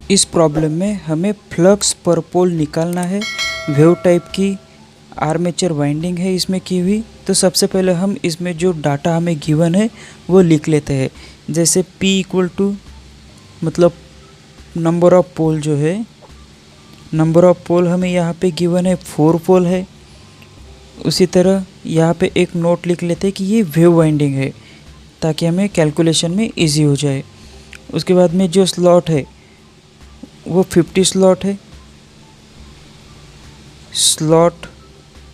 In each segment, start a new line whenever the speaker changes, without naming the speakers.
इस प्रॉब्लम में हमें फ्लक्स पर पोल निकालना है। वेव टाइप की आर्मेचर वाइंडिंग है इसमें की हुई। तो सबसे पहले हम इसमें जो डाटा हमें गिवन है वो लिख लेते हैं। जैसे P इक्वल टू मतलब नंबर ऑफ पोल जो है, नंबर ऑफ पोल हमें यहाँ पे गिवन है 4 पोल है। उसी तरह यहाँ पे एक नोट लिख लेते हैं कि ये वेव वाइंडिंग है, ताकि हमें कैलकुलेशन में इजी हो जाए। उसके बाद में जो स्लॉट है वो 50 स्लॉट है, स्लॉट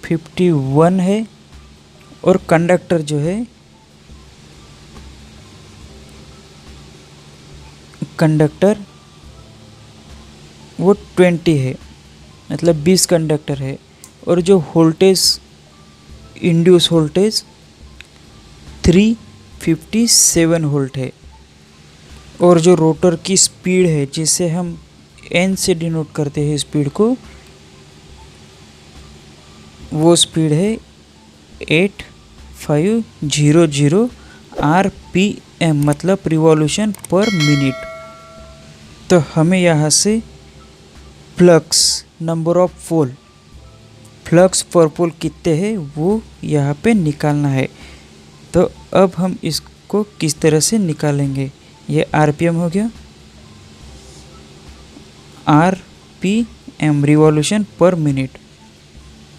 51 है। और कंडक्टर जो है, कंडक्टर वो 20 है, मतलब 20 कंडक्टर है। और जो वोल्टेज, इंड्यूस वोल्टेज 357 वोल्ट है। और जो रोटर की स्पीड है, जिसे हम n से डिनोट करते हैं स्पीड को, वो स्पीड है 8500 RPM, मतलब रिवॉल्यूशन पर मिनट। तो हमें यहाँ से flux number of pole, flux पर पोल कितने हैं वो यहाँ पे निकालना है। तो अब हम इसको किस तरह से निकालेंगे। ये RPM हो गया, RPM रिवॉल्यूशन पर मिनट।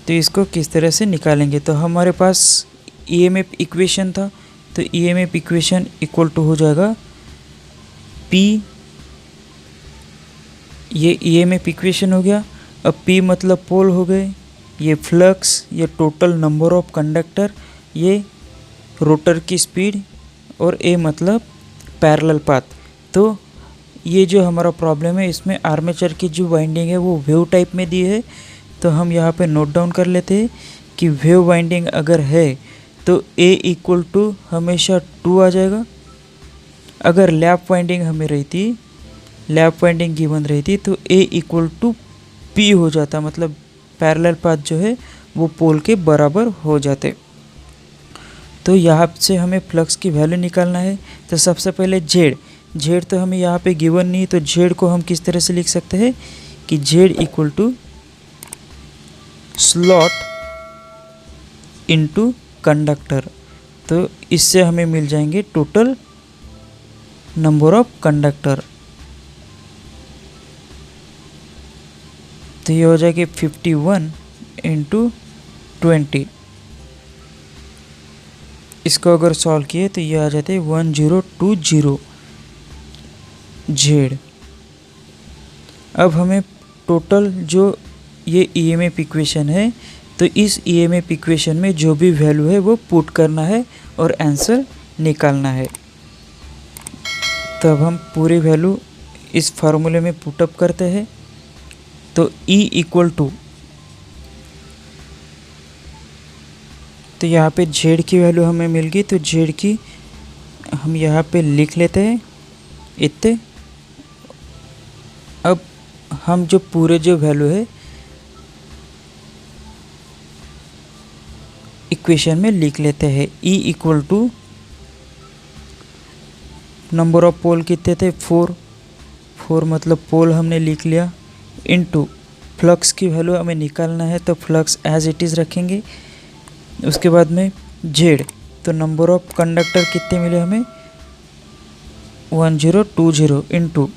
तो इसको किस तरह से निकालेंगे। तो हमारे पास EMF इक्वेशन था, तो EMF इक्वेशन इक्वल टू हो जाएगा P, ये EMF इक्वेशन हो गया। अब P मतलब पोल हो गए, ये फ्लक्स, ये टोटल नंबर ऑफ कंडक्टर, ये रोटर की स्पीड, और A मतलब पैरेलल पाथ। तो ये जो हमारा प्रॉब्लम है, इसमें आर्मेचर की जो वाइंडिंग है वो वेव टाइप में दी है। तो हम यहाँ पे नोट डाउन कर लेते हैं कि वेव वाइंडिंग अगर है तो A इक्वल टू हमेशा 2 आ जाएगा। अगर लैप वाइंडिंग हमें रहती, लैप वाइंडिंग गिवन रहती, तो A इक्वल टू P हो जाता, मतलब पैरेलल पाथ जो है वो पोल के बराबर हो जाते। तो यहाँ से हमें फ्लक्स की वैल्यू निकालना है। तो सबसे पहले जेड तो हमें यहाँ पे गिवन नहीं, तो जेड को हम किस तरह से लिख सकते हैं कि Z equal to slot into conductor. तो इससे हमें मिल जाएंगे टोटल नंबर ऑफ कंडक्टर। तो ये हो जाएगी 51 इंटू 20। इसको अगर सॉल्व किए तो ये आ जाते हैं 1020 जेड। अब हमें टोटल जो ये EMF इक्वेशन है, तो इस EMF इक्वेशन में जो भी वैल्यू है वो पुट करना है और आंसर निकालना है। तब हम पूरी वैल्यू इस फार्मूले में पुटअप करते हैं। तो E इक्वल टू, तो यहाँ पे जेड की वैल्यू हमें मिल गई, तो जेड की हम यहाँ पे लिख लेते हैं इतने। अब हम जो पूरे जो वैल्यू है इक्वेशन में लिख लेते हैं। E equal to number of pole कितने थे 4 मतलब पोल हमने लिख लिया, इनटू फ्लक्स की वैल्यू हमें निकालना है, तो फ्लक्स एज इट इज़ रखेंगे। उसके बाद में जेड, तो नंबर ऑफ कंडक्टर कितने मिले हमें 1020 इनटू,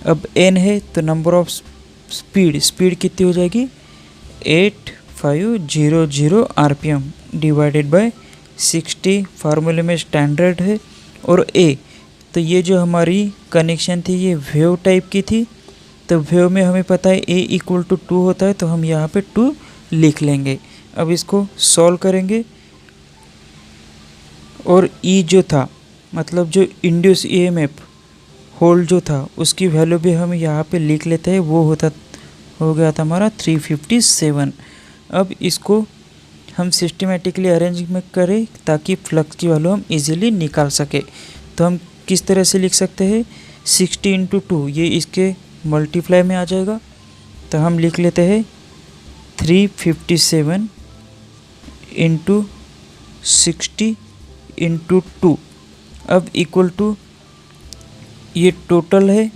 अब n है तो नंबर ऑफ स्पीड कितनी हो जाएगी 8500 RPM डिवाइडेड बाय 60, फार्मूले में स्टैंडर्ड है। और A, तो ये जो हमारी कनेक्शन थी ये वेव टाइप की थी, तो वेव में हमें पता है A इक्वल टू 2 होता है, तो हम यहाँ पे 2 लिख लेंगे। अब इसको सॉल्व करेंगे और E जो था, मतलब जो इंड्यूस EMF होल्ड जो था, उसकी वैल्यू भी हम यहाँ पे लिख लेते हैं। वो हो गया था हमारा 357। अब इसको हम सिस्टमेटिकली अरेंजमेंट करें ताकि फ्लक्स की वैल्यू हम इजीली निकाल सके। तो हम किस तरह से लिख सकते हैं 60 इंटू 2, ये इसके मल्टीप्लाई में आ जाएगा। तो हम लिख लेते हैं 357 इंटू 60 इंटू 2। अब इक्वल टू ये टोटल है,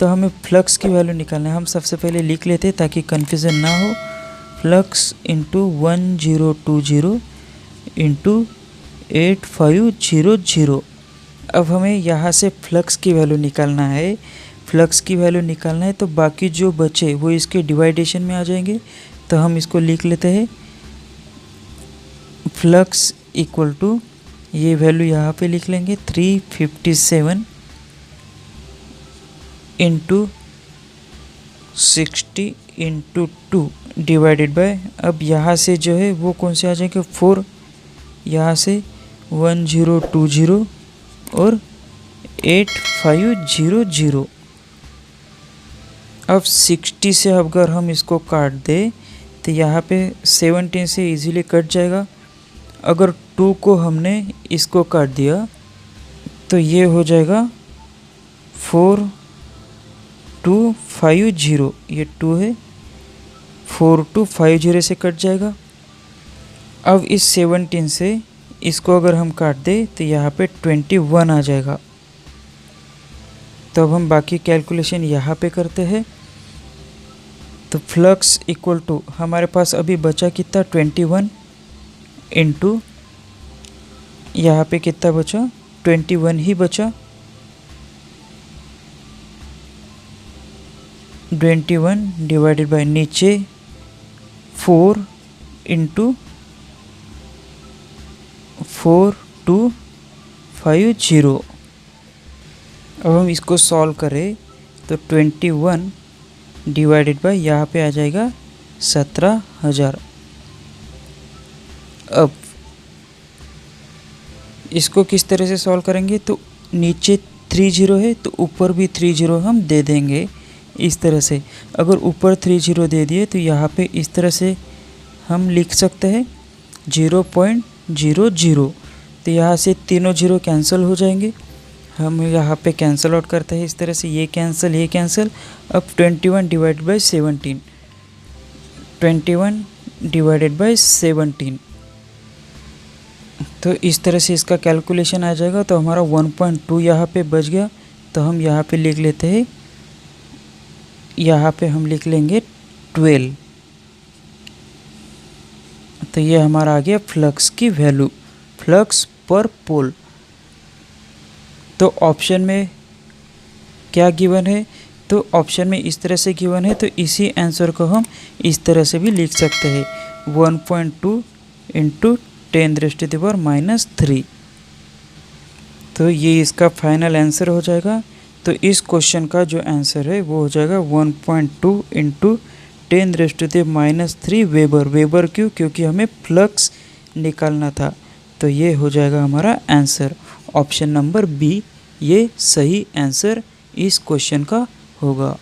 तो हमें फ्लक्स की वैल्यू निकालना है। हम सबसे पहले लिख लेते हैं ताकि कन्फ्यूज़न ना हो। Flux into 1020 into 8500। अब हमें यहाँ से फ्लक्स की वैल्यू निकालना है। फ्लक्स की वैल्यू निकालना है तो बाकी जो बचे वो इसके डिवाइडेशन में आ जाएंगे। तो हम इसको लिख लेते हैं फ्लक्स इक्वल टू, ये वैल्यू यहाँ पे लिख लेंगे 357 इंटू 60 इंटू 2 डिवाइडेड बाय, अब यहाँ से जो है वो कौन से आ जाएंगे 4, यहाँ से 1020 और 8500। अब 60 से अगर हम इसको काट दें तो यहाँ पे 17 से इजीली कट जाएगा। अगर 2 को हमने इसको काट दिया तो ये हो जाएगा 4250, ये 2 है, 4250 से कट जाएगा। अब इस 17 से इसको अगर हम काट दें तो यहाँ पे 21 आ जाएगा। तो अब हम बाकी कैलकुलेशन यहाँ पे करते हैं। तो फ्लक्स इक्वल टू हमारे पास अभी बचा कितना 21 इंटू, यहाँ पे कितना बचा 21 ही बचा, 21 डिवाइडेड बाय नीचे 4 इंटू 4250। अब हम इसको सॉल्व करें तो 21 डिवाइडेड बाय यहाँ पे आ जाएगा 17,000। अब इसको किस तरह से सॉल्व करेंगे, तो नीचे 30 है तो ऊपर भी 30 हम दे देंगे इस तरह से। अगर ऊपर 30 दे दिए तो यहाँ पे इस तरह से हम लिख सकते हैं 0.00। तो यहाँ से तीनों 0 कैंसिल हो जाएंगे। हम यहाँ पे कैंसिल आउट करते हैं इस तरह से, ये कैंसिल ये कैंसिल। अब 21 डिवाइडेड बाय 17, 21 डिवाइडेड बाय 17, तो इस तरह से इसका कैलकुलेशन आ जाएगा। तो हमारा 1.2 यहाँ पे बच गया। तो हम यहाँ पे लिख लेते हैं, यहाँ पे हम लिख लेंगे 12। तो ये हमारा आ गया फ्लक्स की वैल्यू, फ्लक्स पर पोल। तो ऑप्शन में क्या गिवन है, तो ऑप्शन में इस तरह से गिवन है। तो इसी आंसर को हम इस तरह से भी लिख सकते हैं 1.2 इंटू 10⁻³ तो ये इसका फाइनल आंसर हो जाएगा। तो इस क्वेश्चन का जो आंसर है वो हो जाएगा 1.2 इंटू 10⁻³ वेबर। वेबर क्यों, क्योंकि हमें फ्लक्स निकालना था। तो ये हो जाएगा हमारा आंसर। ऑप्शन नंबर बी ये सही आंसर इस क्वेश्चन का होगा।